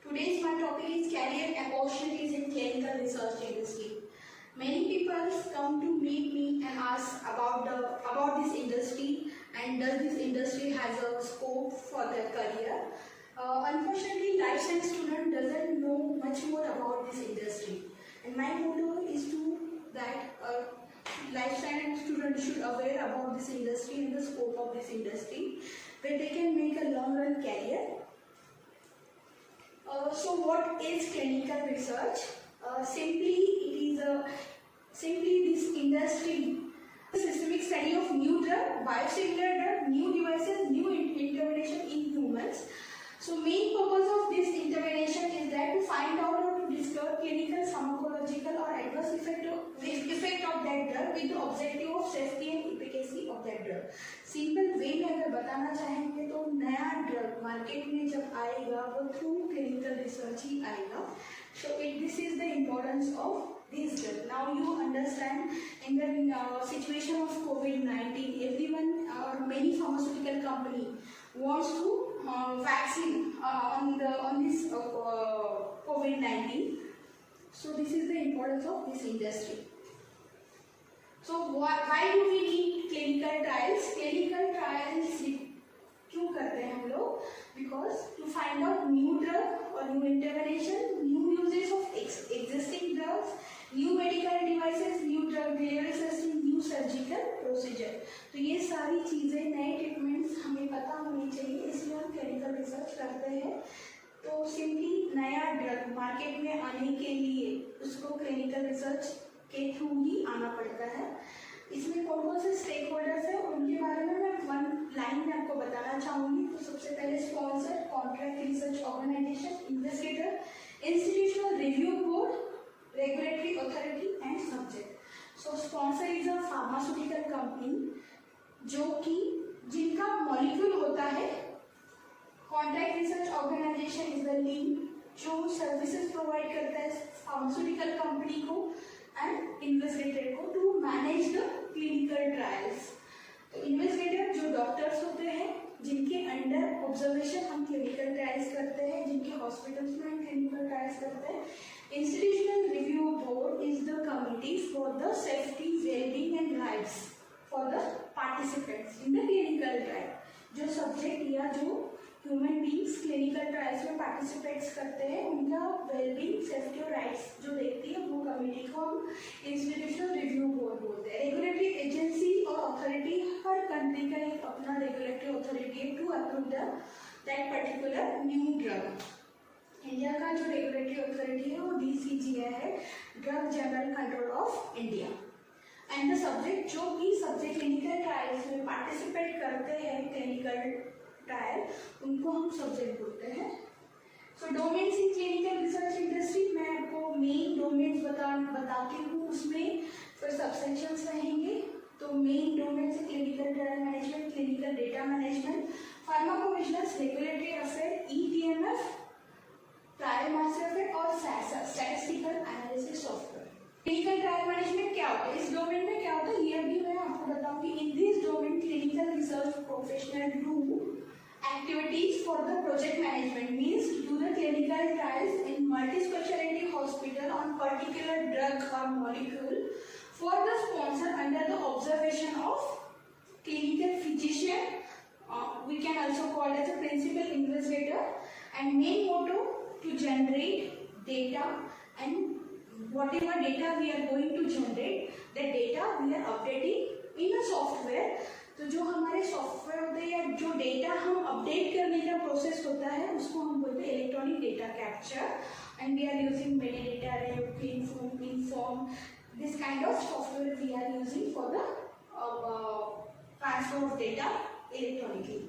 Today's my topic is career opportunities in clinical research industry. Many people come to meet me and ask about this industry and does this industry has a scope for their career. Unfortunately, life science student doesn't know much more about this industry, and my motto is to that life science students should aware about this industry and the scope of this industry, where they can make a long run career. So what is clinical research? Simply this industry, systemic study of new drug, biosimilar drug, new devices, new intervention in humans. So main purpose of this intervention is that to find out or to discover clinical, pharmacological or adverse effect of that drug with the objective of safety and efficacy of that drug. Simple way में अगर बताना चाहेंगे तो नया drug market में जब आएगा वो थ्रू क्लिनिकल रिसर्च ही आएगा. So this is the importance of this drug. Now you understand in the situation of COVID-19, everyone or many pharmaceutical company wants to vaccine on this COVID-19. So this is the importance of this industry. So why do we need clinical trials? Clinical trials क्यों करते हैं हम लोग? Because to find out new drug or new intervention, new uses of existing drugs, new medical devices, new drug delivery system, new surgical procedure. तो ये सारी चीजें नए ट्रीटमेंट्स हमें पता होनी चाहिए, इसलिए हम क्लिनिकल रिसर्च करते हैं. तो सिंपली नया ड्रग मार्केट में आने के लिए उसको क्लिनिकल रिसर्च के थ्रू ही आना पड़ता है. इसमें कौन कौन से स्टेक होल्डर्स हैं उनके बारे में मैं वन लाइन में आपको बताना चाहूँगी. तो सबसे पहले sponsor, contract research organization, investigator, institutional review board, regulatory authority and subject. So sponsor is a pharmaceutical company जो कि जिनका मॉलिक्यूल होता है. Contract research organization is the link जो सर्विसेज प्रोवाइड करता है फार्मास्यूटिकल कंपनी को एंड इन्वेस्टिगेटर को to manage the clinical trials. तो इन्वेस्टिगेटर जो डॉक्टर्स होते हैं जिनके अंडर ऑब्जर्वेशन हम क्लिनिकल ट्रायल्स करते हैं, जिनके हॉस्पिटल्स में हम क्लिनिकल ट्रायल्स करते हैं. Institutional review board is the committee for the safety, wellbeing and rights for the participants in the clinical trial. जो सब्जेक्ट या जो ह्यूमन बींग्स क्लिनिकल ट्रायल्स में पार्टिसिपेट्स करते हैं उनका वेलबींग, सेफ्टी और राइट्स जो देखती है वो कमिटी को हम इंस्टीट्यूशनल रिव्यू बोर्ड बोलते हैं. रेगुलेटरी एजेंसी और अथॉरिटी, हर कंट्री का एक अपना रेगुलेटरी अथॉरिटी है to approve that particular new drug. India का जो रेगुलेटरी अथॉरिटी है वो DCGI है, drug general control of India. And the subject जो भी सब्जेक्ट क्लिनिकल ट्रायल्स में पार्टिसिपेट करते हैं क्लिनिकल ट्रायल उनको हम सब्जेक्ट बोलते हैं. So domains in clinical research industry मैं आपको मेन डोमेन्स बताती हूँ, उसमें फिर सबसेक्शंस रहेंगे. तो मेन डोमेन्स है clinical trial management, clinical data management, pharmacovigilance, regulatory affair, ETMF, trial master affair और statistical analysis software. Clinical trial management क्या होता है, इस डोमेन में क्या होता है ये भी मैं आपको बताऊंगी. In this domain clinical research professional do activities for the project management, means to do the clinical trials in multi-specialty hospital on particular drug or molecule for the sponsor under the observation of clinical physician, we can also call as a principal investigator, and main motto to generate data, and whatever data we are going to generate, that data we are updating in a software. तो जो हमारे software होते हैं या जो data हम update करने का प्रोसेस होता है उसको हम बोलते हैं electronic data capture. And we are using metadata, rave, inform, this kind of software we are using for the transfer of data electronically.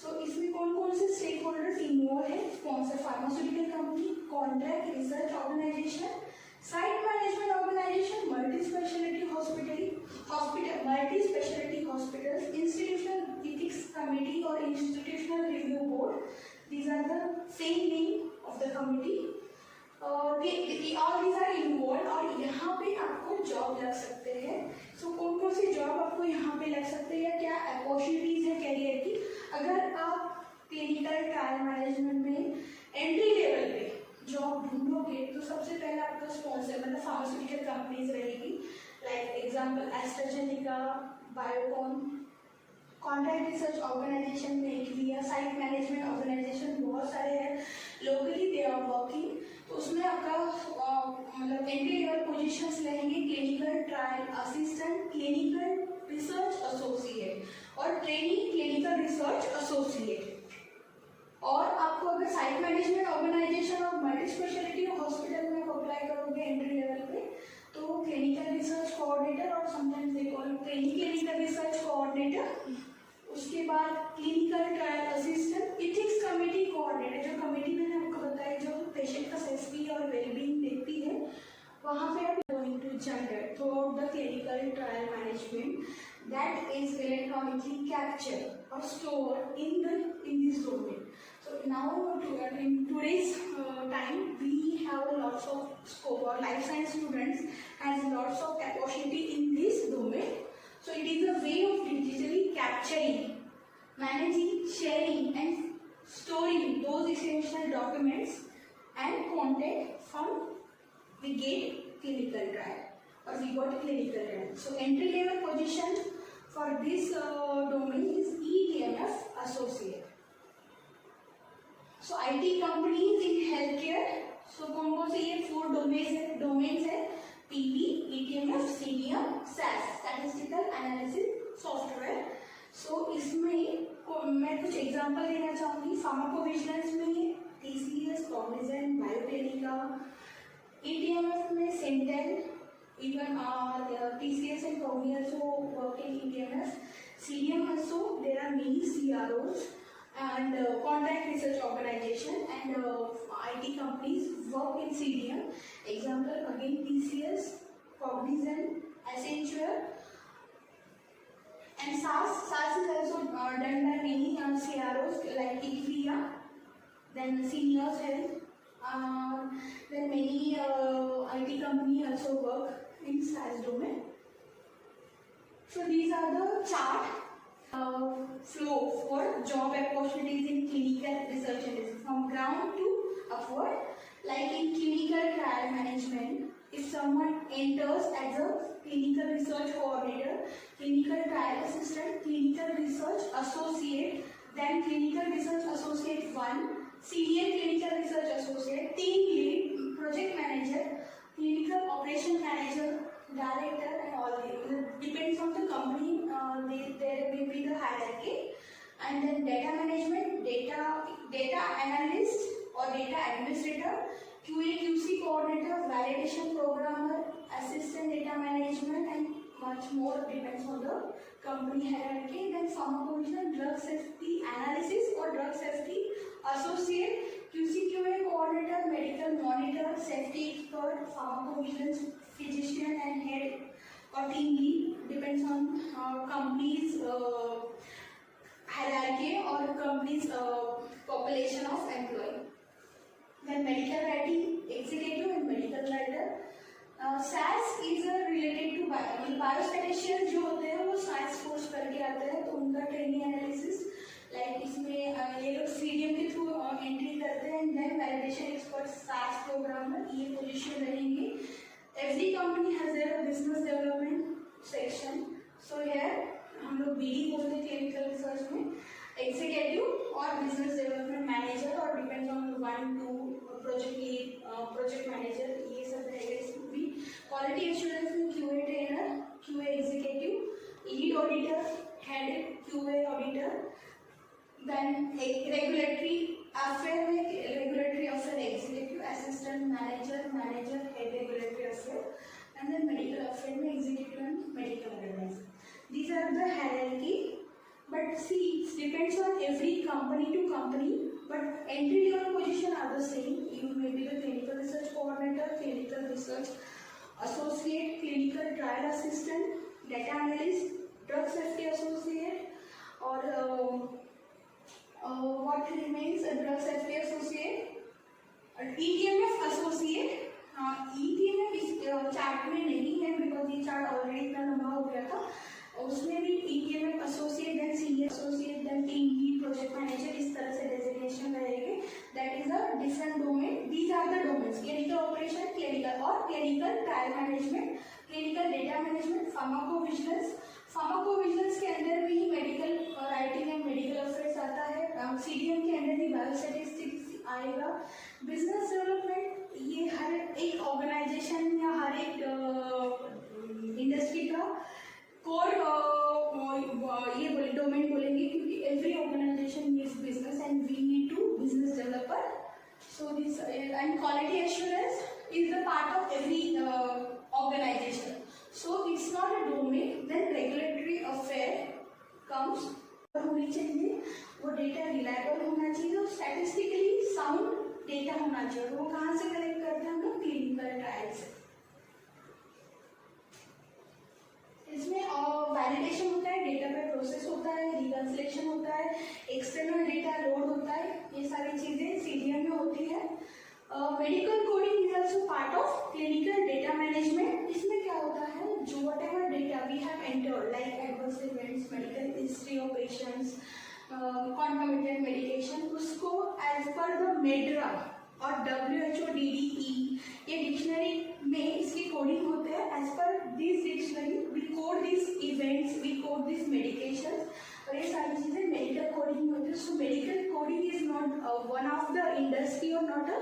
So इसमें कौन कौन से स्टेक होल्डर्स इन्वॉल्व है? Sponsor pharmaceutical company, contract research organization, site management organization, multi specialty hospitals, institutional ethics committee or institutional review board. These are the same name of the committee. all these are involved और यहाँ पे आपको job लग सकते हैं. सो कौन कौन सी job आपको यहाँ पे लग सकते हैं, क्या अपॉर्चुनिटीज है कैरियर की? अगर आप क्लिनिकल ट्रायल मैनेजमेंट में एंट्री लेवल पे फार्मास्यूटिकल कंपनीज रहेगी, like example AstraZeneca, Biocon, contract research organization में एक भी है, साइट मैनेजमेंट ऑर्गेनाइजेशन बहुत सारे हैं, लोकली दे आर वर्किंग। तो उसमें आपका मतलब एंट्री लेवल पोजीशंस रहेंगे, clinical trial assistant, clinical research associate और ट्रेनिंग क्लिनिकल रिसर्च एसोसिएट। और आपको अगर साइट मैनेजमेंट ऑर्गेनाइजेशन और मल्टी स्पेशलिटी हॉस्पिटल में अप्लाई करोगे एंट्री लेवल पे, तो क्लिनिकल रिसर्च कोऑर्डिनेटर और sometimes they call training clinical research coordinator, उसके बाद clinical trial assistant, ethics committee coordinator, जो कमेटी मैंने आपको बताया जो पेशेंट का सेफ्टी और वेलबींग देखती है, वहाँ पे आप going to general throughout the clinical trial management that is electronically captured or stored in this domain. So now in today's time we have lots of scope, or life science students has lots of capacity in this domain. So it is a way of digitally capturing, managing, sharing and storing those essential documents and content from we get clinical trial or we got clinical trial. So entry level position for this domain is EDMF associate. So IT companies in healthcare, so कौन से ये 4 domains है, PP, EDMF, CDM, SAS, statistical analysis software. So इसमें मैं कुछ example देना चाहूँगी। Pharmacovigilance में TCS, कॉग्निजेंट, बायोटेक्निका, EDMF में सेंटेल, even TCS and Cogni also work in EDMF. CDM also there are many CROs and contract research organization and IT companies work in CDM. Example again TCS, Cognizant, Accenture and SAS. SAS is also done by many CROs like IQVIA, then Seniors Health. Then many IT companies also work in SAS domain. So these are the chart flow for job opportunities in clinical research and research from ground to upward. Like in clinical trial management, if someone enters as a clinical research coordinator, clinical trial assistant, clinical research associate, then clinical research associate 1, senior clinical research associate, team lead, project manager, clinical operation manager, director and all these. Depends on the company, there may be the hierarchy. And then data management, data analyst or data administrator, QA QC coordinator, validation programmer, assistant data management and much more depends on the company hierarchy. Then pharmacovigilance, drug safety analysis or drug safety associate, QC QA coordinator, medical monitor, safety expert, pharmacovigilance physician and head or team lead, depends on company's hierarchy or company's population of employee. Then medical writing, executive and medical writer. SAS is related to biostatistician जो होते हैं वो science course करके आते हैं, तो उनका training analysis like इसमें ये लोग CDM के थ्रू एंट्री करते हैं। Then validation expert SAS programmer, ये पोजीशन रहेंगे। Every company has their business development section, so here हम लोग BD बोलते हैं क्लिनिकल रिसर्च में, एग्जीक्यूटिव और बिजनेस डेवलपमेंट मैनेजर और depends on 1 2 project lead, project manager, ये सब रहेगा इसमें भी। क्वालिटी एश्योरेंस में QA trainer, QA executive, lead auditor, head QA auditor. Then regulatory affair में regulatory affair executive, assistant manager, manager, head regulatory affair. And then medical affair में executive and medical advisor. These are the hierarchy, but see it depends on every company to company, but entry level position are the same. You may be the clinical research coordinator, clinical research associate, clinical trial assistant, data analyst, drug safety associate, or what remains a drug safety associate, EDMF associate. EDMF इस chart में नहीं है because ये chart already इतना लंबा हो गया था। उसमें भी EDMF associate, then senior associate, then team lead, project manager, इस तरह से डेजिग्नेशन ऑर्गेनाइजेशन रहेंगे, that is a different domain. These are the domains: clinical operation, clinical और clinical trial management, clinical data management, pharmacovigilance. Pharmacovigilance के अंदर भी medical writing and medical affairs आता है. सीडीएम के अंदर भी बायोस्टैटिस्टिक्स आएगा. बिजनेस डेवलपमेंट, ये हर एक ऑर्गेनाइजेशन या हर एक इंडस्ट्री का कोर ये डोमेन बोलेंगे, क्योंकि every organization needs business and we need to business developer. So this and quality assurance is the part of every organization. So it's not a domain. Then regulatory affair comes. होनी चाहिए, वो data reliable होना चाहिए और statistically sound data होना चाहिए. वो कहाँ से कलेक्ट करते हैं हम लोग? क्लिनिकल ट्रायल से. इसमें वैलिडेशन होता है, डेटा पे प्रोसेस होता है, रिकंसिलेशन होता है, एक्सटर्नल डेटा लोड होता है. ये सारी चीजें सीडीएम में होती है. Medical coding is also part of clinical data management. इसमें क्या होता है, जो whatever data we have entered like adverse events, medical history of patients, concomitant medication, उसको as per the MEDRA और WHO DDE ये डिक्शनरी में इसकी कोडिंग होते हैं. As per this dictionary we code this events, we code this medications, और ये सारी चीजें मेडिकल कोडिंग होती है. So medical coding is not one of the industry और not a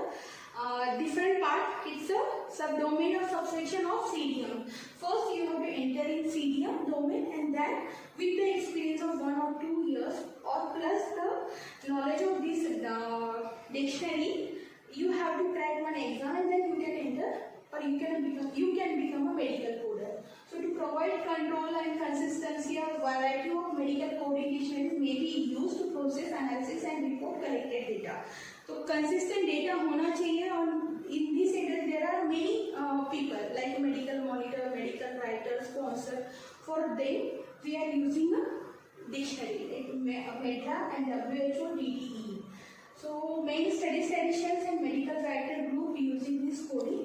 different part. It's a subdomain or subsection of CDM. First you have to enter in CDM domain, and then with the experience of 1 or 2 years or plus the knowledge of this dictionary, you have to crack one exam and then you can enter, or you can become a medical coder. So to provide control and consistency, a variety of medical coding dictionaries may be used to process, analysis and report collected data. तो consistent data होना चाहिए. और in this area there are many people like medical monitor, medical writer, sponsor. For them we are using a dictionary like MEDRA and WHO DDE. So main statisticians and medical writer group using this coding.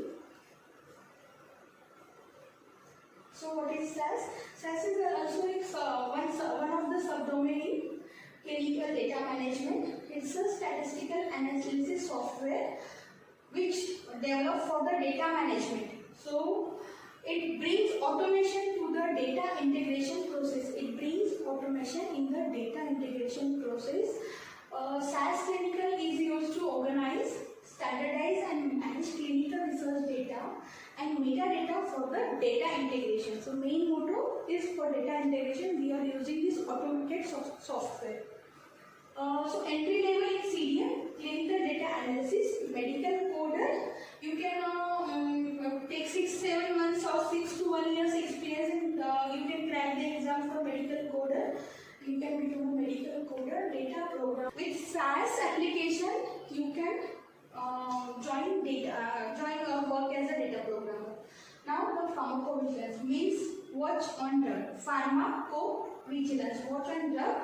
So what is SAS? SAS is also one of the subdomain in clinical data management. It's a statistical analysis software which developed for the data management. So it brings automation to the data integration process. It brings automation in the data integration process. SAS Clinical is used to organize, standardize and manage clinical research data and metadata for the data integration. So main motto is for data integration we are using this automated software. So entry level in CDM, clinical data analysis, medical coder. You can take 6-7 months or 6 to 1 year's experience, and you can crack the exam for medical coder. You can become a medical coder. Data program with SAS application, you can join work as a data programmer. Now the pharmacovigilance means watch on drug. Pharmacovigilance, watch on drug,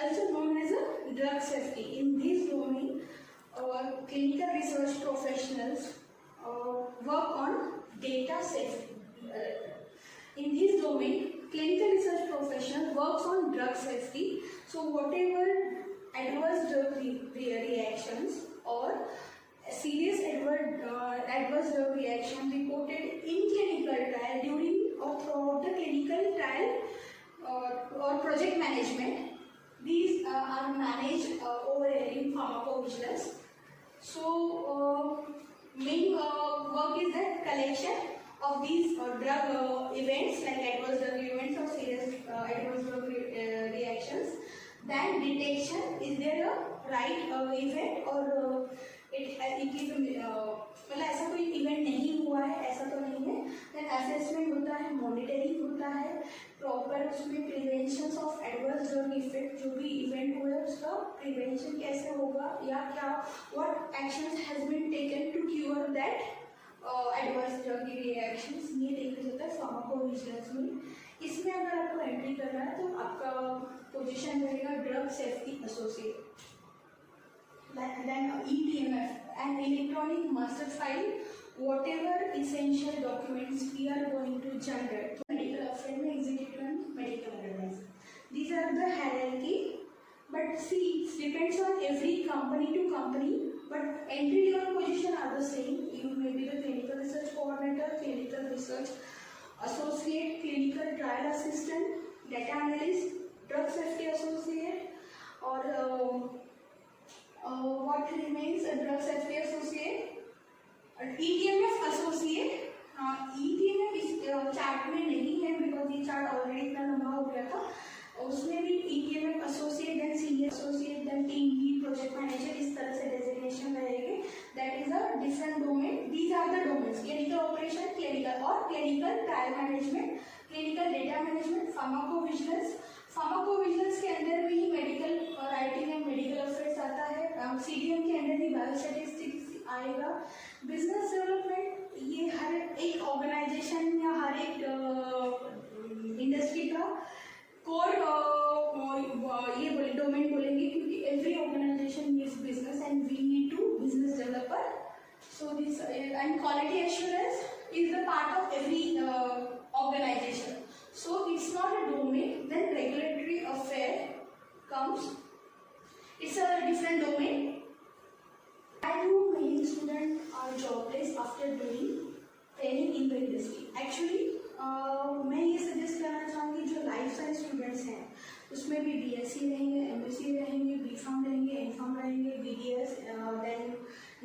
also known as a drug safety. In this domain, clinical research professionals work on data safety. In this domain, clinical research professional works on drug safety. So whatever adverse drug reactions or serious adverse drug reaction reported in clinical trial during or throughout the clinical trial or project management, these are managed over in pharmacovigilance. So main work is the collection of these drug events like adverse drug events or serious adverse drug reactions. Then detection, is there a right event or it is मतलब ऐसा कोई event नहीं हुआ है, ऐसा तो नहीं है. देन असेसमेंट होता है, मॉनिटरिंग होता है, प्रॉपर उसमें prevention of adverse drug effect, जो भी इवेंट हुआ है उसका प्रिवेंशन कैसे होगा या क्या what actions has been taken to cure that adverse drug reactions, ये देखा जाता है फार्माकोविजिलेंस में. इसमें अगर आपको एंट्री करना है तो आपका पोजीशन रहेगा drug safety associate. Then ETMF, an electronic master file, whatever essential documents we are going to generate. Medical affair में executive and medical advisor. These are the hierarchy, but but see, it depends on every company to company, but entry level position are the same. You may be the clinical research coordinator, clinical research associate, clinical trial assistant, data analyst, drug safety associate, or what remains, a drug safety associate, ETMF associate. ETMF इस chart में नहीं है because ये chart already इतना लंबा हो गया था. उसमें भी ETMF associate, then senior associate, then team lead, project manager, इस तरह से डेजिग्नेशन रहेंगे. That is a different domain. These are the domains: clinical operation, clinical और clinical trial management, clinical data management, pharmacovigilance. Pharmacovigilance के अंदर भी medical writing and medical affairs आता है. CDM के अंदर भी बायोस्टैटिस्टिक्स आएगा. बिजनेस डेवलपमेंट, ये हर एक ऑर्गेनाइजेशन या हर एक इंडस्ट्री का कोर ये डोमेन बोलेंगे, क्योंकि every organization needs business and we need to business developer. So this and quality assurance is the part of every organization. So it's not a domain. Then regulatory affair comes. It's a different domain. Why do many students are jobless after doing training in the industry? Actually, मैं ये suggest करना चाहूँगी, जो life science students हैं उसमें भी BSc रहेंगे, MSc रहेंगे, B.Pharm रहेंगे, M.Pharm रहेंगे, BDS, देन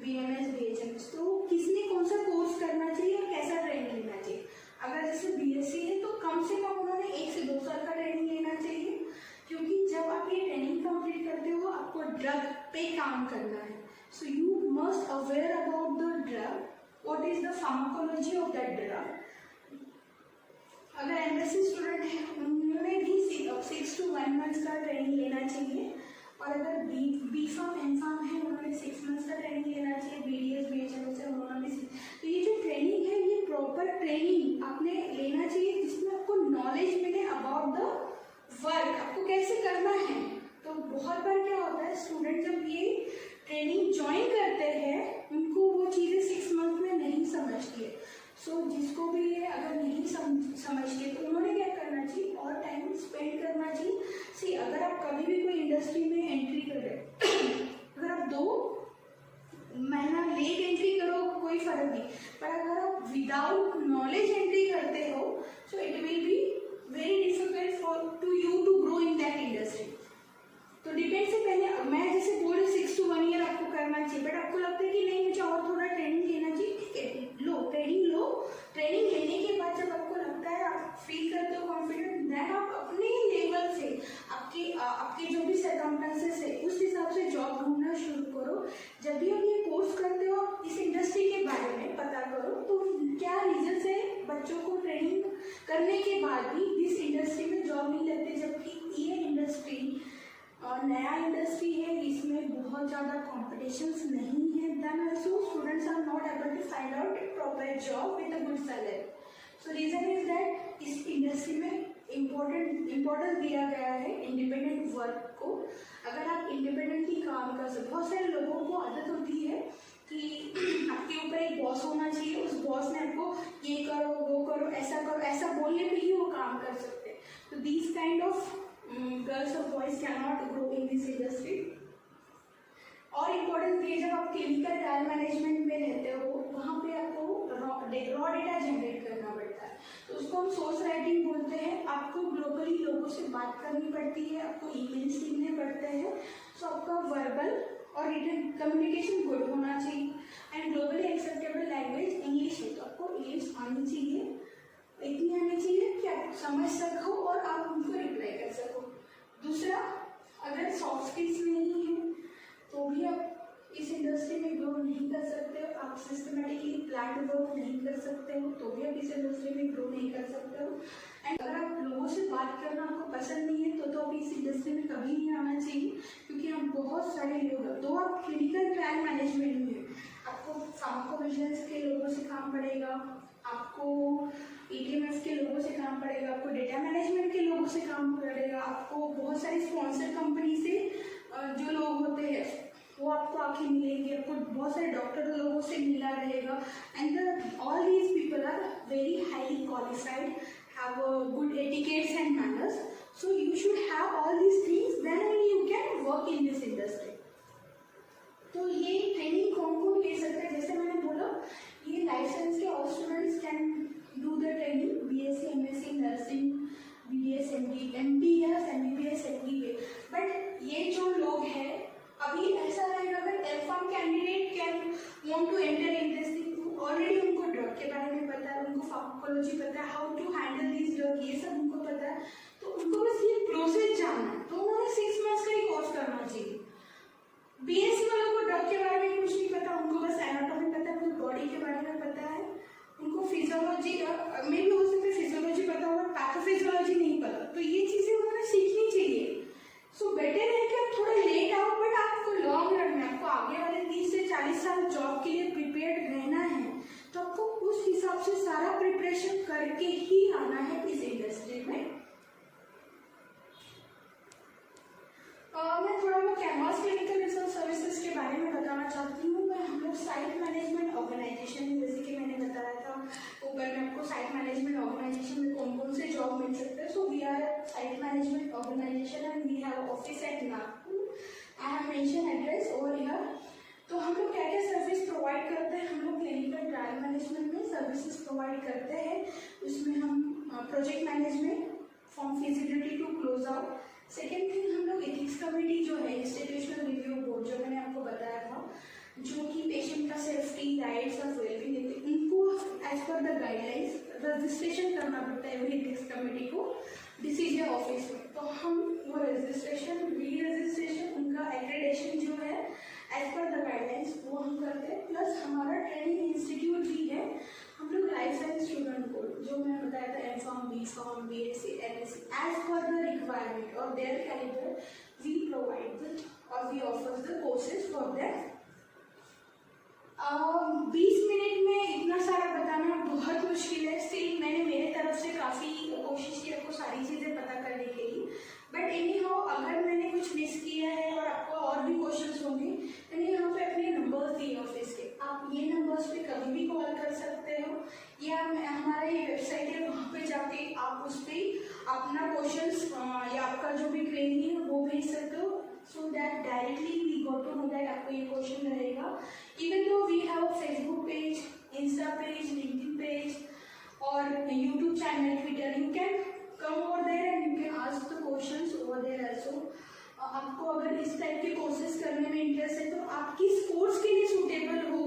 BMS, BHMS. तो किसने कौन सा कोर्स करना चाहिए और कैसा ट्रेनिंग लेना चाहिए? अगर जैसे BSc है तो कम से कम उन्होंने 1 से 2 साल का ट्रेनिंग लेना चाहिए, क्योंकि जब आप ये ट्रेनिंग कंप्लीट करते हो आपको ड्रग पे काम करना है. So you must aware about the drug, what is the pharmacology of that drug. अगर MSc स्टूडेंट है उन्होंने भी 6 to 1 months का ट्रेनिंग लेना चाहिए, और अगर B.Pharm M.Pharm है उन्होंने 6 months का ट्रेनिंग लेना चाहिए. BDS BHMS है उन्होंने भी. तो ये जो ट्रेनिंग है ये प्रॉपर ट्रेनिंग आपने लेना चाहिए जिसमें आपको नॉलेज मिले अबाउट द वर्क, आपको कैसे करना है. तो बहुत बार क्या होता है, स्टूडेंट जब ये ट्रेनिंग ज्वाइन करते हैं उनको वो चीज़ें 6 months में नहीं समझती है. सो जिसको भी ये अगर नहीं समझते तो उन्होंने क्या करना चाहिए, और टाइम स्पेंड करना चाहिए. सी, अगर आप कभी भी कोई इंडस्ट्री में एंट्री कर रहे अगर आप 2 महीना लेट एंट्री करो कोई फर्क नहीं, पर अगर आप विदाउट नॉलेज एंट्री करते हो so it will be very difficult for to you to grow in that industry. तो डिपेंड से पहले मैं जैसे बोल रही 6 to 1 year आपको करना चाहिए, बट आपको लगता है कि नहीं मुझे और थोड़ा ट्रेनिंग लेना चाहिए, ठीक है, लो ट्रेनिंग लो. ट्रेनिंग लेने के बाद जब आपको लगता है, आप फील करते हो कॉन्फिडेंट, देन आप अपने लेवल से आपके जो भी सर्कमस्टेंसेस है उस हिसाब से जॉब ढूंढना शुरू करो. जब भी आप ये कोर्स करते हो इस इंडस्ट्री के बारे में पता करो, तो क्या रीजन है बच्चों को ट्रेनिंग करने के बाद भी इस इंडस्ट्री में जॉब नहीं लगते, जबकि ये इंडस्ट्री नया इंडस्ट्री है, इसमें बहुत ज़्यादा कॉम्पिटिशन्स नहीं है. Then also students are not able to find out a proper job with a good salary. So reason is that इस इंडस्ट्री में इम्पोर्टेंस दिया गया है इंडिपेंडेंट वर्क को. अगर आप इंडिपेंडेंटली काम कर सकते, बहुत सारे लोगों को आदत होती है कि आपके ऊपर एक बॉस होना चाहिए, उस बॉस ने आपको ये करो वो करो ऐसा बोलने पे ही वो काम कर सकते हैं. तो दिस काइंड ऑफ गर्ल्स और boys can not grow in this industry. और इम्पोर्टेंस ये, जब आप क्लिनिकल ट्रायल मैनेजमेंट में रहते हो वहाँ पे आपको रॉ डेटा जनरेट करना पड़ता है. तो उसको हम सोर्स राइटिंग बोलते हैं. आपको ग्लोबली लोगों से बात करनी पड़ती है, आपको ईमेल्स लिखने पड़ते हैं. सो आपका वर्बल और रिटन कम्युनिकेशन गुड होना चाहिए. And globally acceptable language English है, तो आपको इंग्लिश आनी चाहिए, इतनी आनी चाहिए कि आप समझ सको और आप उनको रिप्लाई कर सको. दूसरा, अगर सॉफ्ट स्किल्स नहीं है तो भी आप इस इंडस्ट्री में ग्रो नहीं कर सकते हो. आप सिस्टमेटिकली प्लान वर्क नहीं कर सकते हो तो भी आप इस इंडस्ट्री में ग्रो नहीं कर सकते हो. एंड अगर आप लोगों से बात करना आपको पसंद नहीं है तो आप इस इंडस्ट्री में कभी नहीं आना चाहिए, क्योंकि हम बहुत सारे लोग हैं. तो आप क्लिनिकल ट्रायल मैनेजमेंट में आपको फार्माकोविजिलेंस के लोगों से काम पड़ेगा, आपको ETMF के लोगों से काम पड़ेगा, आपको डेटा मैनेजमेंट के लोगों से काम पड़ेगा, आपको बहुत सारी स्पॉन्सर कंपनी से जो लोग होते हैं वो आपको आके मिलेंगे, आपको बहुत सारे डॉक्टर लोगों से मिला रहेगा. And all these people are very highly qualified, have good etiquettes and manners. So you should have all these things, then only you can work in this industry. तो ये ट्रेनिंग कौन कौन ले सकता है, जैसे मैंने बोला ये लाइफ साइंस के all students can do the training, BSc MSc nursing, BDS MD या एमबीबीएस एमडी पे। बट ये जो लोग हैं अभी ऐसा रहेगा, अगर F Pharm candidate can want to enter in this thing, already उनको ड्रग के बारे में पता है, उनको फार्माकोलॉजी पता है, how to handle this drug, ये सब उनको पता है, तो उनको बस ये प्रोसेस जानना है, तो उन्होंने 6 मंथ्स का ही कोर्स करना चाहिए। बीएससी वालों को ड्रग के बारे में कुछ नहीं पता, उनको बस एनाटॉमी पता है, उनको बॉडी के बारे में पता है, उनको फिजियोलॉजी में भी हो सकता है फिजियोलॉजी पता होगा, पैथोफिजियोलॉजी नहीं पता, तो ये चीज़ें उन्होंने सीखनी चाहिए। सो बेटर है कि आप थोड़ा लेट आओ, बट आपको लॉन्ग रन में, आपको आगे वाले 30 से 40 साल जॉब के लिए प्रिपेयर्ड रहना है, तो आपको उस हिसाब से सारा प्रिपरेशन करके ही आना है इस इंडस्ट्री में। मैं थोड़ा बहुत कैनवास क्लिनिकल रिसर्च सर्विसेज के बारे में बताना चाहती हूँ। मैं हम लोग साइट मैनेजमेंट ऑर्गेनाइजेशन, जैसे कि मैंने बताया था ऊपर में आपको साइट मैनेजमेंट ऑर्गेनाइजेशन में कौन कौन से जॉब मिल सकते हैं। So we are site management organization and we have office at Nagpur. I have mention address over here. तो हम लोग क्या क्या सर्विस प्रोवाइड करते हैं, हम लोग क्लिनिकल ट्रायल मैनेजमेंट में सर्विसेज प्रोवाइड करते हैं। उसमें हम project management from feasibility to close out. Second thing, हम लोग एथिक्स कमेटी जो है, इंस्टीट्यूशनल रिव्यू बोर्ड जो मैंने आपको बताया था, जो कि पेशेंट का सेफ्टी राइट्स और वेलबींग देते हैं, उनको as per the guidelines registration करना पड़ता है एवरी एथिक्स कमेटी को डिसीजन ऑफिस में। तो हम वो रजिस्ट्रेशन, री रजिस्ट्रेशन, उनका एक्रेडिटेशन जो है एज पर द गाइडलाइंस वो हम करते हैं। प्लस हमारा ट्रेनिंग इंस्टीट्यूट भी है, हम लोग लाइफ साइंस स्टूडेंट को, जो मैंने बताया था M Pharm, B Pharm, BSc, MSc, as per the requirement और देयर कैलिबर वी प्रोवाइड और we offer the courses for them. 20 minute में इतना सारा बताना बहुत मुश्किल है। स्टिल मैंने मेरे तरफ से काफ़ी कोशिश की आपको सारी चीज़ें पता करने के लिए, बट एनी हाउ अगर मैंने कुछ मिस किया है और आपको और भी क्वेश्चंस होंगे, मैंने यहाँ पे अपने नंबर्स दिए ऑफिस के, आप ये नंबर्स पे कभी भी कॉल कर सकते हो, या हमारा ये वेबसाइट है वहाँ पे जाके आप उस पर अपना क्वेश्चंस या आपका जो भी क्वेरी है वो भेज सकते हो, so that directly we got to know that आपको ये क्वेश्चन रहेगा। Even though we have Facebook page, insta page, LinkedIn page और YouTube channel, Twitter, you can come over there and you can ask the questions over there also। आपको अगर इस type के courses करने में इंटरेस्ट है तो आप किस कोर्स के लिए सूटेबल हो,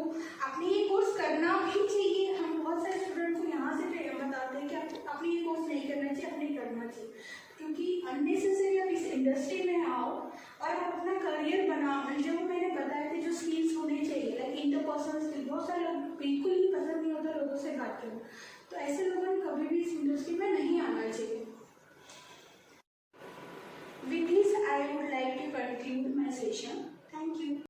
आपने ये कोर्स करना भी चाहिए। हम बहुत सारे स्टूडेंट को यहाँ से बताते हैं कि आपने ये कोर्स नहीं करना चाहिए, आपने करना चाहिए, क्योंकि अननेसेसरी आप इस इंडस्ट्री में आओ और आप अपना करियर बना। जो मैंने बताया था जो स्किल्स होने चाहिए, लाइक इंटरपर्सनल स्किल, बहुत सारे लोग बिल्कुल ही पसंद नहीं होता लोगों से बात करना, तो ऐसे लोगों ने कभी भी इस इंडस्ट्री में नहीं आना चाहिए। With this, I would like to conclude my session.